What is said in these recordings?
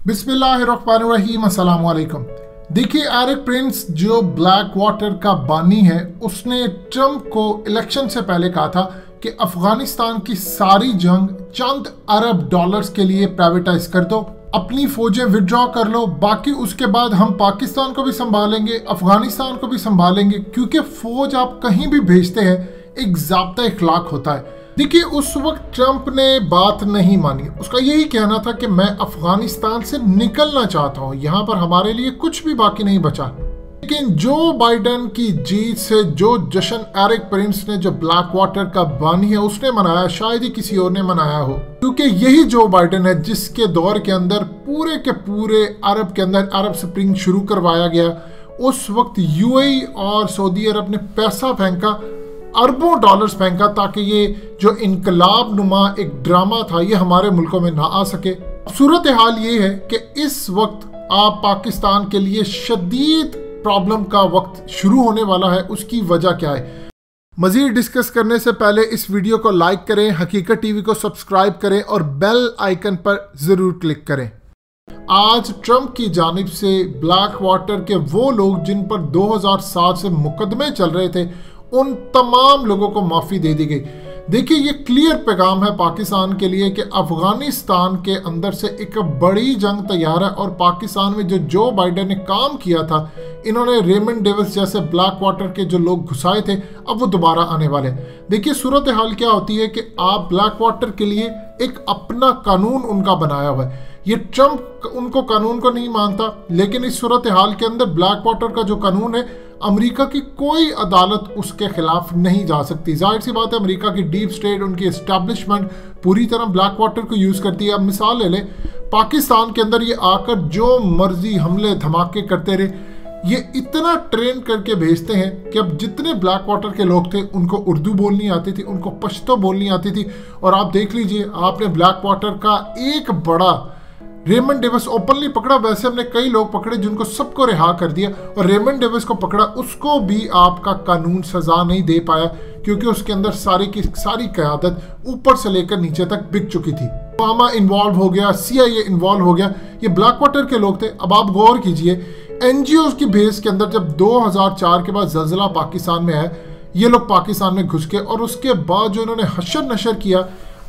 बिस्मिल्लाहिर्रहमानिर्रहीम, अस्सलाम वालेकुम। देखिए, एरिक प्रिंस जो ब्लैक वाटर का बानी है, उसने ट्रंप को इलेक्शन से पहले कहा था कि अफगानिस्तान की सारी जंग चंद अरब डॉलर्स के लिए प्राइवेटाइज कर दो, अपनी फौजें विड्रॉ कर लो, बाकी उसके बाद हम पाकिस्तान को भी संभालेंगे, अफगानिस्तान को भी संभालेंगे। क्योंकि फौज आप कहीं भी भेजते हैं, एक ज़ाब्ता इखलाक होता है। देखिए, उस वक्त ट्रंप ने बात नहीं मानी। उसका यही कहना था कि मैं अफगानिस्तान से निकलना चाहता हूं, यहां पर हमारे लिए कुछ भी बाकी नहीं बचा। लेकिन जो बाइडेन की जीत से जो जश्न एरिक प्रिंस ने, जो ब्लैक वाटर का बानी है, उसने मनाया, शायद ही किसी और ने मनाया हो। क्योंकि यही जो बाइडेन है जिसके दौर के अंदर पूरे के पूरे अरब के अंदर अरब स्प्रिंग शुरू करवाया गया। उस वक्त यूएई और सऊदी अरब ने पैसा फेंका, अरबों डॉलर्स फेंका, ताकि ये जो इनकलाब नुमा एक ड्रामा था ये हमारे मुल्कों में ना आ सके। सूरत हाल ये है कि इस वक्त आप पाकिस्तान के लिए शदीद प्रॉब्लम का वक्त शुरू होने वाला है। उसकी वजह क्या है, मजीद डिस्कस करने से पहले इस वीडियो को लाइक करें, हकीकत टीवी को सब्सक्राइब करें और बेल आइकन पर ज़रूर क्लिक करें। आज ट्रंप की जानिब से ब्लैक वाटर के वो लोग जिन पर 2007 से मुकदमे चल रहे थे, उन तमाम लोगों को माफ़ी दे दी गई। देखिए, ये क्लियर पैगाम है पाकिस्तान के लिए कि अफगानिस्तान के अंदर से एक बड़ी जंग तैयार है और पाकिस्तान में जो बाइडेन ने काम किया था, इन्होंने रेमंड डेविस जैसे ब्लैक वाटर के जो लोग घुसाए थे, अब वो दोबारा आने वाले हैं। देखिए, सूरत हाल क्या होती है कि आप ब्लैक वाटर के लिए एक अपना कानून उनका बनाया हुआ है। ये ट्रंप उनको कानून को नहीं मानता, लेकिन इस सूरत हाल के अंदर ब्लैक वाटर का जो कानून है, अमेरिका की कोई अदालत उसके खिलाफ नहीं जा सकती। जाहिर सी बात है, अमेरिका की डीप स्टेट, उनकी एस्टैब्लिशमेंट पूरी तरह ब्लैक वाटर को यूज़ करती है। अब मिसाल ले लें, पाकिस्तान के अंदर ये आकर जो मर्जी हमले धमाके करते रहे। ये इतना ट्रेन करके भेजते हैं कि अब जितने ब्लैक वाटर के लोग थे, उनको उर्दू बोलनी आती थी, उनको पश्तो बोलनी आती थी। और आप देख लीजिए, आपने ब्लैक वाटर का एक बड़ा रेमंड डेविस ओपनली पकड़ा। वैसे हमने कई लोग पकड़े जिनको सबको रिहा कर दिया, और रेमंड डेविस को पकड़ा, उसको भी आपका कानून सजा नहीं दे पाया, क्योंकि उसके अंदर सारी की सारी क़यादत ऊपर से लेकर नीचे तक बिक चुकी थी। ओबामा इन्वॉल्व हो गया, CIA इन्वॉल्व हो गया, ये ब्लैक वाटर के लोग थे। अब आप गौर कीजिए, NGOs की बेस के अंदर जब 2004 के बाद ज़लज़ला पाकिस्तान में आया, ये लोग पाकिस्तान में घुस के, और उसके बाद जो इन्होंने हशर नशर किया,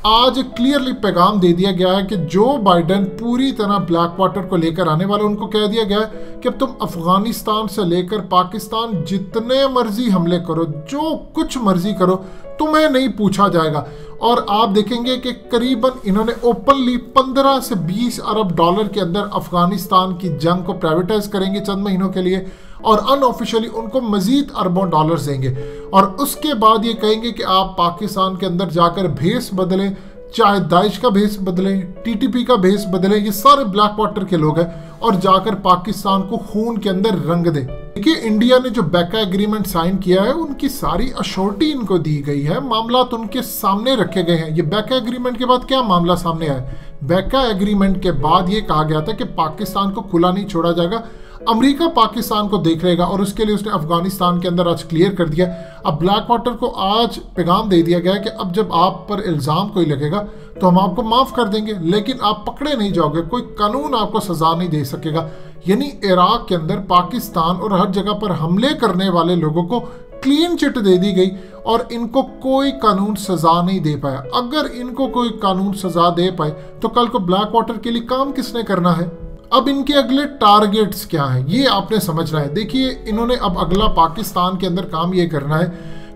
आज क्लियरली पैगाम दे दिया गया है कि जो बाइडेन पूरी तरह ब्लैक वाटर को लेकर आने वाले, उनको कह दिया गया है कि अब तुम अफगानिस्तान से लेकर पाकिस्तान जितने मर्जी हमले करो, जो कुछ मर्जी करो, तुम्हें नहीं पूछा जाएगा। और आप देखेंगे कि करीबन इन्होंने ओपनली 15 से 20 अरब डॉलर के अंदर अफगानिस्तान की जंग को प्राइवेटाइज करेंगे चंद महीनों के लिए, और अनऑफिशियली उनको मजीद अरबों डॉलर्स देंगे। और उसके बाद ये कहेंगे कि आप पाकिस्तान के अंदर जाकर भेस बदलें, चाहे दाइश का भेस बदलें, TTP का भेस बदलें, ये सारे ब्लैक वाटर के लोग हैं, और जाकर पाकिस्तान को खून के अंदर रंग दें। देखिए, इंडिया ने जो बैका एग्रीमेंट साइन किया है, उनकी सारी अश्योरिटी इनको दी गई है, मामला तो उनके सामने रखे गए हैं। ये बैका एग्रीमेंट के बाद क्या मामला सामने आया? बैका एग्रीमेंट के बाद ये कहा गया था कि पाकिस्तान को खुला नहीं छोड़ा जाएगा, अमेरिका पाकिस्तान को देख रहेगा, और उसके लिए उसने अफगानिस्तान के अंदर आज क्लियर कर दिया। अब ब्लैक वाटर को आज पैगाम दे दिया गया है कि अब जब आप पर इल्ज़ाम कोई लगेगा तो हम आपको माफ़ कर देंगे, लेकिन आप पकड़े नहीं जाओगे, कोई कानून आपको सज़ा नहीं दे सकेगा। यानी इराक के अंदर, पाकिस्तान और हर जगह पर हमले करने वाले लोगों को क्लीन चिट दे दी गई, और इनको कोई कानून सज़ा नहीं दे पाया। अगर इनको कोई कानून सज़ा दे पाए तो कल को ब्लैक वाटर के लिए काम किसने करना है? अब इनके अगले टारगेट्स क्या हैं, ये आपने समझना है। देखिए, इन्होंने अब अगला पाकिस्तान के अंदर काम ये करना है,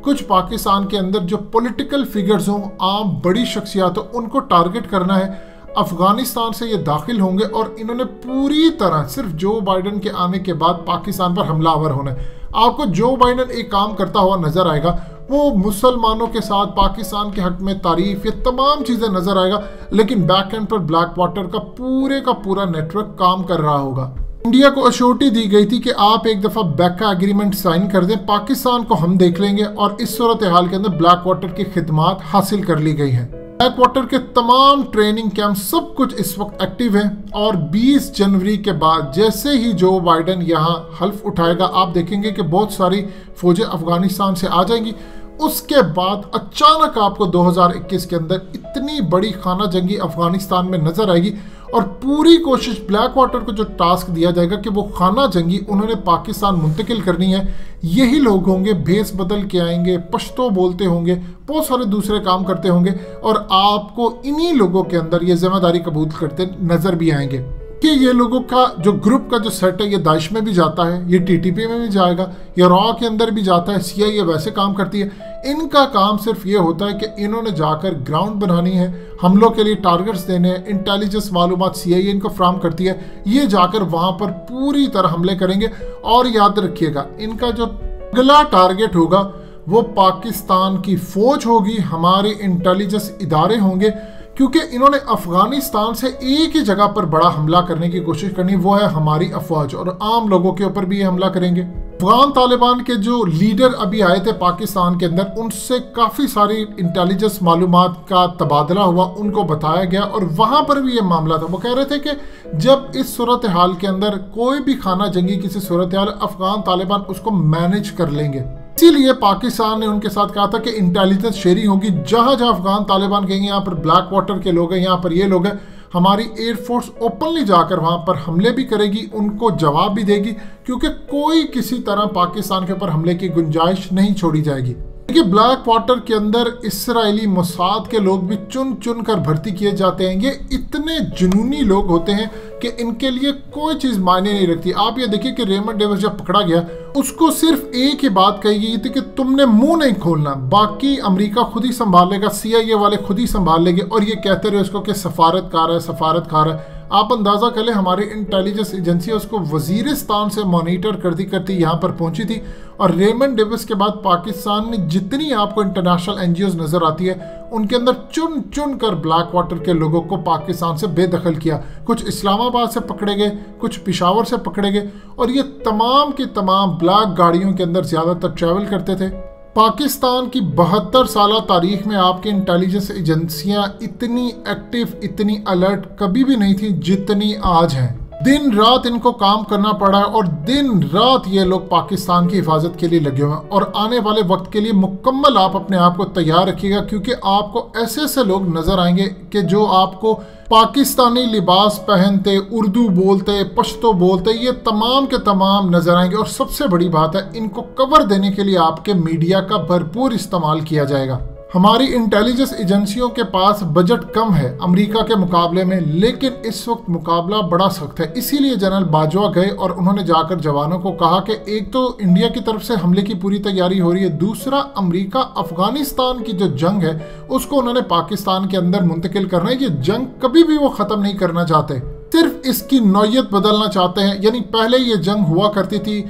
कुछ पाकिस्तान के अंदर जो पॉलिटिकल फिगर्स हों, आम बड़ी शख्सियात हो, उनको टारगेट करना है। अफगानिस्तान से ये दाखिल होंगे और इन्होंने पूरी तरह सिर्फ जो बाइडेन के आने के बाद पाकिस्तान पर हमलावर होना है। आपको जो बाइडेन एक काम करता हुआ नजर आएगा, वो मुसलमानों के साथ पाकिस्तान के हक में तारीफ, ये तमाम चीज़ें नजर आएगा, लेकिन बैक एंड पर ब्लैक वाटर का पूरा नेटवर्क काम कर रहा होगा। इंडिया को अश्योरिटी दी गई थी कि आप एक दफ़ा बैका एग्रीमेंट साइन कर दें, पाकिस्तान को हम देख लेंगे, और इस सूरत हाल के अंदर ब्लैक वाटर की खिदमात हासिल कर ली गई हैं। ब्लैक वाटर के तमाम ट्रेनिंग कैंप सब कुछ इस वक्त एक्टिव है, और 20 जनवरी के बाद जैसे ही जो बाइडेन यहाँ हल्फ उठाएगा, आप देखेंगे कि बहुत सारी फौजें अफगानिस्तान से आ जाएंगी। उसके बाद अचानक आपको 2021 के अंदर इतनी बड़ी खाना जंगी अफगानिस्तान में नजर आएगी, और पूरी कोशिश ब्लैक वाटर को जो टास्क दिया जाएगा कि वो खाना जंगी उन्होंने पाकिस्तान मुंतकिल करनी है। यही लोग होंगे भेस बदल के आएंगे, पश्तो बोलते होंगे, बहुत सारे दूसरे काम करते होंगे और आपको इन्हीं लोगों के अंदर ये जिम्मेदारी कबूल करते नजर भी आएंगे कि ये लोगों का जो ग्रुप का जो सेट है ये दाइश में भी जाता है, ये टीटीपी में भी जाएगा, ये रॉ के अंदर भी जाता है, CIA वैसे काम करती है। इनका काम सिर्फ ये होता है कि इन्होंने जाकर ग्राउंड बनानी है, हमलों के लिए टारगेट्स देने हैं, इंटेलिजेंस मालूमात CIA इनको फ्राहम करती है, ये जाकर वहाँ पर पूरी तरह हमले करेंगे। और याद रखिएगा इनका जो अगला टारगेट होगा वो पाकिस्तान की फौज होगी, हमारे इंटेलिजेंस इदारे होंगे, क्योंकि इन्होंने अफगानिस्तान से एक ही जगह पर बड़ा हमला करने की कोशिश करनी, वो है हमारी अफवाज, और आम लोगों के ऊपर भी ये हमला करेंगे। अफगान तालिबान के जो लीडर अभी आए थे पाकिस्तान के अंदर, उनसे काफ़ी सारी इंटेलिजेंस मालूमात का तबादला हुआ, उनको बताया गया और वहाँ पर भी ये मामला था। वो कह रहे थे कि जब इस सूरत हाल के अंदर कोई भी खाना जंगी किसी सूरत हाल, अफगान तालिबान उसको मैनेज कर लेंगे। इसीलिए पाकिस्तान ने उनके साथ कहा था कि इंटेलिजेंस शेयरिंग होगी, जहां जहां अफगान तालिबान कहेंगे यहाँ पर ब्लैक वाटर के लोग हैं, यहाँ पर ये लोग हैं, हमारी एयरफोर्स ओपनली जाकर वहां पर हमले भी करेगी, उनको जवाब भी देगी, क्योंकि कोई किसी तरह पाकिस्तान के ऊपर हमले की गुंजाइश नहीं छोड़ी जाएगी। देखिए ब्लैक वाटर के अंदर इसराइली मोसाद के लोग भी चुन चुन कर भर्ती किए जाते हैं। ये इतने जुनूनी लोग होते हैं कि इनके लिए कोई चीज़ मायने नहीं रखती। आप ये देखिए कि रेमंड डेविस जब पकड़ा गया उसको सिर्फ एक ही बात कही गई थी कि तुमने मुंह नहीं खोलना, बाकी अमेरिका खुद ही संभाल लेगा, CIA वाले खुद ही संभाल लेंगे। और ये कहते रहे उसको कि सफारतकार है, सफारतकार है। आप अंदाज़ा कर लें हमारी इंटेलिजेंस एजेंसी उसको वजीरिस्तान से मॉनिटर करती करती यहाँ पर पहुंची थी। और रेमंड डेविस के बाद पाकिस्तान में जितनी आपको इंटरनेशनल NGOs नज़र आती है उनके अंदर चुन चुन कर ब्लैक वाटर के लोगों को पाकिस्तान से बेदखल किया। कुछ इस्लामाबाद से पकड़े गए, कुछ पिशावर से पकड़े गए, और ये तमाम के तमाम ब्लैक गाड़ियों के अंदर ज़्यादातर ट्रैवल करते थे। पाकिस्तान की 72 साल तारीख में आपकी इंटेलिजेंस एजेंसियां इतनी एक्टिव, इतनी अलर्ट कभी भी नहीं थी जितनी आज हैं। दिन रात इनको काम करना पड़ा है और दिन रात ये लोग पाकिस्तान की हिफाजत के लिए लगे हुए हैं। और आने वाले वक्त के लिए मुकम्मल आप अपने आप को तैयार रखिएगा, क्योंकि आपको ऐसे ऐसे लोग नजर आएंगे कि जो आपको पाकिस्तानी लिबास पहनते, उर्दू बोलते, पश्तो बोलते, ये तमाम के तमाम नजर आएंगे। और सबसे बड़ी बात है इनको कवर देने के लिए आपके मीडिया का भरपूर इस्तेमाल किया जाएगा। हमारी इंटेलिजेंस एजेंसियों के पास बजट कम है अमेरिका के मुकाबले में, लेकिन इस वक्त मुकाबला बड़ा सख्त है। इसीलिए जनरल बाजवा गए और उन्होंने जाकर जवानों को कहा कि एक तो इंडिया की तरफ से हमले की पूरी तैयारी हो रही है, दूसरा अमेरिका अफगानिस्तान की जो जंग है उसको उन्होंने पाकिस्तान के अंदर मुंतकिल करना है। ये जंग कभी भी वो ख़त्म नहीं करना चाहते, सिर्फ इसकी नौयत बदलना चाहते हैं। यानी पहले ये जंग हुआ करती थी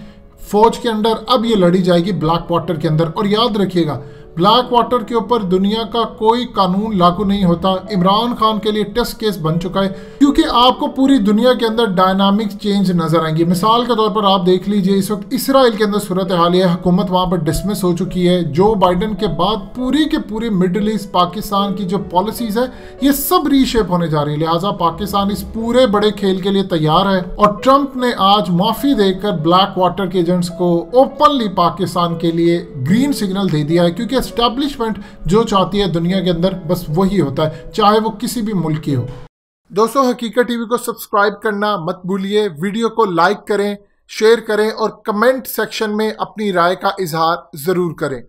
फौज के अंदर, अब ये लड़ी जाएगी ब्लैक वाटर के अंदर। और याद रखिएगा ब्लैक वाटर के ऊपर दुनिया का कोई कानून लागू नहीं होता। इमरान खान के लिए टेस्ट केस बन चुका है, क्योंकि आपको पूरी दुनिया के अंदर डायनामिक चेंज नजर आएंगी। मिसाल के तौर पर आप देख लीजिए इस वक्त इसराइल के अंदर सूरत हाल है, हुकूमत वहां पर डिसमिस हो चुकी है। जो बाइडन के बाद पूरी के पूरी मिडल ईस्ट पाकिस्तान की जो पॉलिसीज है ये सब रीशेप होने जा रही है। लिहाजा पाकिस्तान इस पूरे बड़े खेल के लिए तैयार है। और ट्रंप ने आज माफी देकर ब्लैक वाटर के एजेंट्स को ओपनली पाकिस्तान के लिए ग्रीन सिग्नल दे दिया है, क्योंकि एस्टैब्लिशमेंट जो चाहती है दुनिया के अंदर बस वही होता है, चाहे वो किसी भी मुल्क की हो। दोस्तों हकीकत टीवी को सब्सक्राइब करना मत भूलिए, वीडियो को लाइक करें, शेयर करें और कमेंट सेक्शन में अपनी राय का इजहार जरूर करें।